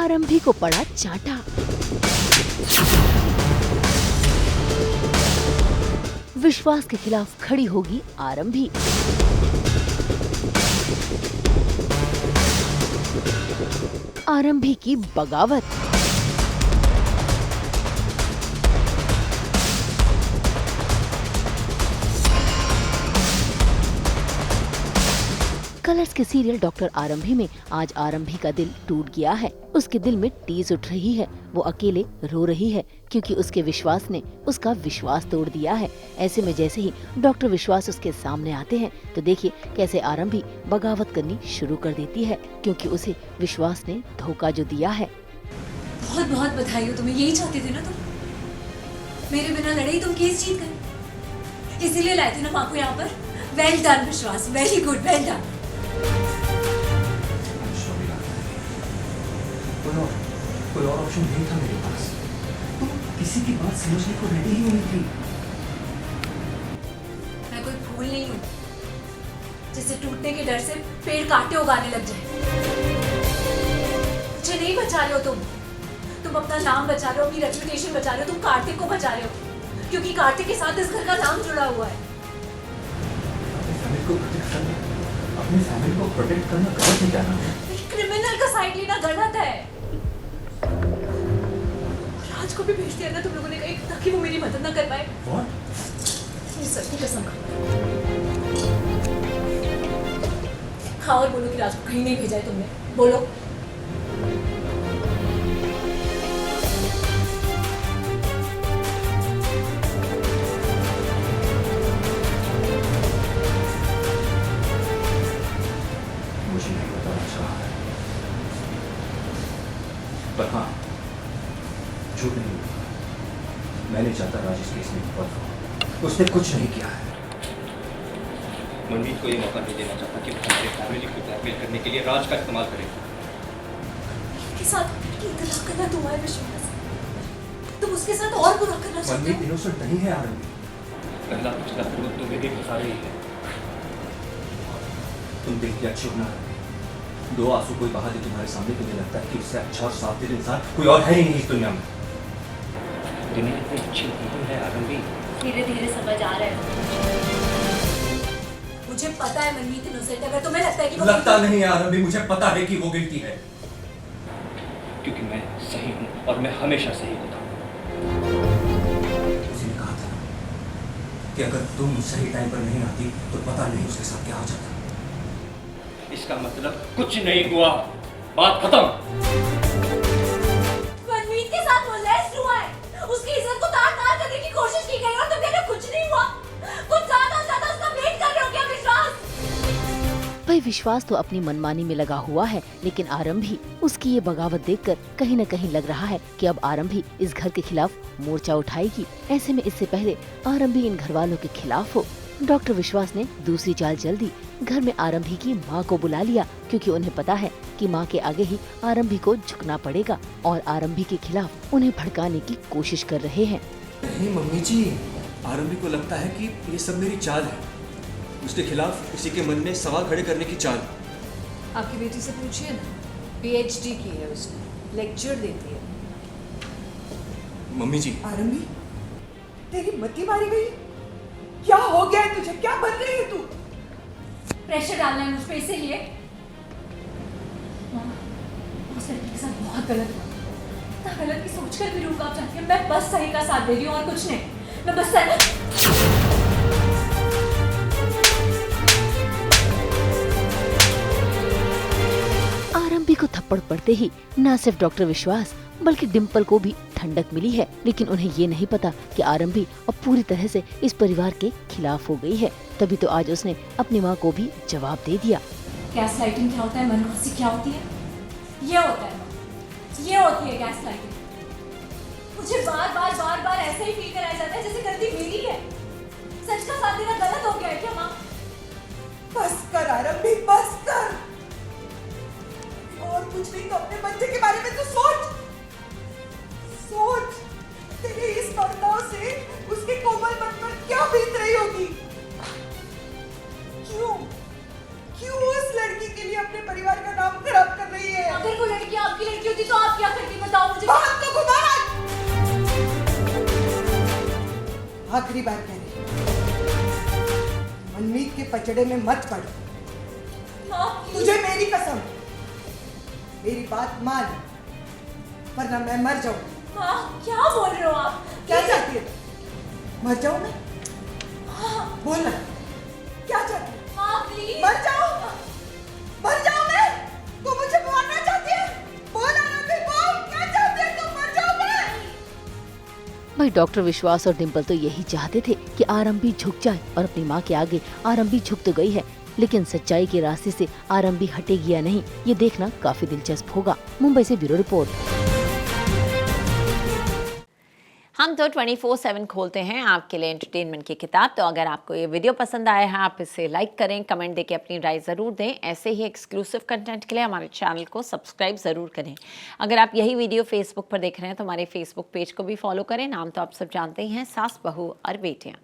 आरंभी को पड़ा चांटा। विश्वास के खिलाफ खड़ी होगी आरंभी। आरंभी की बगावत। कलर्स के सीरियल डॉक्टर आरंभी में आज आरंभी का दिल टूट गया है। उसके दिल में टीस उठ रही है। वो अकेले रो रही है क्योंकि उसके विश्वास ने उसका विश्वास तोड़ दिया है। ऐसे में जैसे ही डॉक्टर विश्वास उसके सामने आते हैं तो देखिए कैसे आरंभी बगावत करनी शुरू कर देती है क्योंकि उसे विश्वास ने धोखा जो दिया है। बहुत बहुत बधाई हो तुम्हें, यही चाहते थे ना तुम। मेरे बिना लड़े ही तुम केस जीत गए, इसीलिए लाए थे ना माँ को यहाँ पर। वेल डन विश्वास, वेरी गुड, वेल डन। कोई और ऑप्शन नहीं था मेरे पास। तुम किसी की बात समझने को रेडी ही नहीं थी। मैं कोई फूल नहीं हूँ जिसे टूटने के डर से पेड़ कांटे उगाने लग जाए। मुझे नहीं बचा रहे हो तुम अपना नाम बचा रहे हो, अपनी रेपुटेशन बचा रहे हो, तुम कार्तिक को बचा रहे हो क्योंकि कार्तिक के साथ इस घर का नाम जुड़ा हुआ है। अपनी फैमिली को प्रोटेक्ट करना गलत नहीं कहना। क्रिमिनल का साइड लेना गलत है। राज को भी भेज दिया ना तुम लोगों ने कहीं ताकि वो मेरी मदद ना कर पाए। मेरी सच की कसम खाओ और बोलो कि राज को कहीं नहीं भेजा है तुमने। बोलो। मुझे नहीं बताना चाहा है, पर हाँ झूठ नहीं बोला। मैं नहीं चाहता राज इस केस में इन्वॉल्व हो। उसने कुछ नहीं किया है। मनमीत को ये मौका नहीं देना चाहता कि वो हमारे फैमिली को ब्लैकमेल करने के लिए राज का इस्तेमाल करे। के साथ इतना करना तुम्हारे विश्वास, तुम उसके साथ और बुरा करना चाहते हो। मनमीत इनोसेंट नहीं है आरंभी। पहला पिछला फिर तुम्हें भी फंसा रही है। तुम देख के अच्छी होना। दो आंसू कोई बहा दे तुम्हारे सामने, तुम्हें लगता है कि उससे अच्छा और साफ दिल इंसान कोई और है ही नहीं इस दुनिया में। दुनिया इतनी अच्छी नहीं है आरंभी। धीरे धीरे समझ आ रहा है। मुझे पता है मनमीत इनोसेंट। अगर तुम्हें लगता है कि वो लगता नहीं है आरंभी, मुझे पता है कि वो गिल्टी है। क्योंकि मैं सही हूँ और मैं हमेशा सही होता हूँ। उसी ने कहा था कि अगर तुम सही टाइम पर नहीं आती तो पता नहीं उसके साथ क्या हो जाता। इसका मतलब कुछ नहीं हुआ, बात खत्म। मनमीत के साथ मोलेस्ट हुआ है, उसकी इज्जत को तार-तार करने की कोशिश की गई और तुम कहते हो कुछ नहीं हुआ। कुछ ज्यादा उसका वेट कर रहे हो क्या विश्वास? भाई विश्वास तो अपनी मनमानी में लगा हुआ है, लेकिन आरंभी उसकी ये बगावत देखकर कहीं न कहीं लग रहा है कि अब आरंभी इस घर के खिलाफ मोर्चा उठाएगी। ऐसे में इससे पहले आरंभी इन घर वालों के खिलाफ हो, डॉक्टर विश्वास ने दूसरी चाल चल दी। घर में आरंभी की माँ को बुला लिया क्योंकि उन्हें पता है कि माँ के आगे ही आरंभी को झुकना पड़ेगा और आरंभी के खिलाफ उन्हें भड़काने की कोशिश कर रहे हैं। नहीं मम्मी जी, आरंभी को लगता है कि ये सब मेरी चाल है। उसके खिलाफ उसी के मन में सवाल खड़े करने की चाल। आपकी बेटी से पूछिए ना, पीएचडी की है उसने, लेक्चर देती है। मम्मी जी। आरंभी, तेरी मति मारी गई? क्या हो गया है तुझे? क्या बन रही है तू? प्रेशर डालना है मुझ पे इसीलिए। उस लड़की के साथ बहुत गलत हुआ। इतना गलत की सोचकर भी रूप आप जाती है। मैं बस सही का साथ दे रही हूँ और कुछ नहीं। मैं बस आरंभी को थप्पड़ पड़ते ही न सिर्फ डॉक्टर विश्वास बल्कि डिम्पल को भी ठंडक मिली है, लेकिन उन्हें ये नहीं पता कि आरंभी अब पूरी तरह से इस परिवार के खिलाफ हो गई है। तभी तो आज उसने अपनी माँ को भी जवाब दे दिया। गैस लाइटिंग क्या होता है, मनमानी क्या होती है? ये होता है, ये होती है गैस लाइटिंग। मुझे बार बार ऐसे ही फील कराया जाता है जैसे गलती मेरी है। सच का साथ देना गलत हो गया है क्या माँ? बस कर आरंभी, बस कर। और कुछ नहीं तो अपने बच्चे के बारे में तो सोच। तेरे इस बर्ताव से उसके कोमल मन पर क्या बीत रही होगी? क्यों उस लड़की के लिए अपने परिवार का नाम खराब कर रही है? अगर वो लड़की आपकी लड़की होती तो आप क्या करती बताओ मुझे। बात तो घुमा मत। आखिरी बार कह रही हूं, मनमीत के पचड़े में मत पड़। माँ तुझे मेरी कसम, मेरी बात मान, वरना मैं मर जाऊंगी। माँ क्या बोल रहे हो आप? क्या चाहती है? मर जाऊं मैं? बोलना, क्या चाहती है? माँ प्लीज। मर जाऊं? मर जाऊं मैं? तू मुझे मारना चाहती है? बोला ना फिर बोल, क्या चाहती है तू? मर जाऊं मैं? भाई डॉक्टर विश्वास और डिम्पल तो यही चाहते थे कि आरंभी झुक जाए और अपनी माँ के आगे आरंभी झुक तो गई है, लेकिन सच्चाई के रास्ते से आरंभी हटेगी या नहीं, ये देखना काफी दिलचस्प होगा। मुंबई से ब्यूरो रिपोर्ट। हम तो 24/7 खोलते हैं आपके लिए एंटरटेनमेंट की किताब। तो अगर आपको ये वीडियो पसंद आया है, आप इसे लाइक करें, कमेंट देके अपनी राय ज़रूर दें। ऐसे ही एक्सक्लूसिव कंटेंट के लिए हमारे चैनल को सब्सक्राइब ज़रूर करें। अगर आप यही वीडियो फेसबुक पर देख रहे हैं तो हमारे फेसबुक पेज को भी फॉलो करें। नाम तो आप सब जानते ही हैं, सास बहू और बेटियाँ।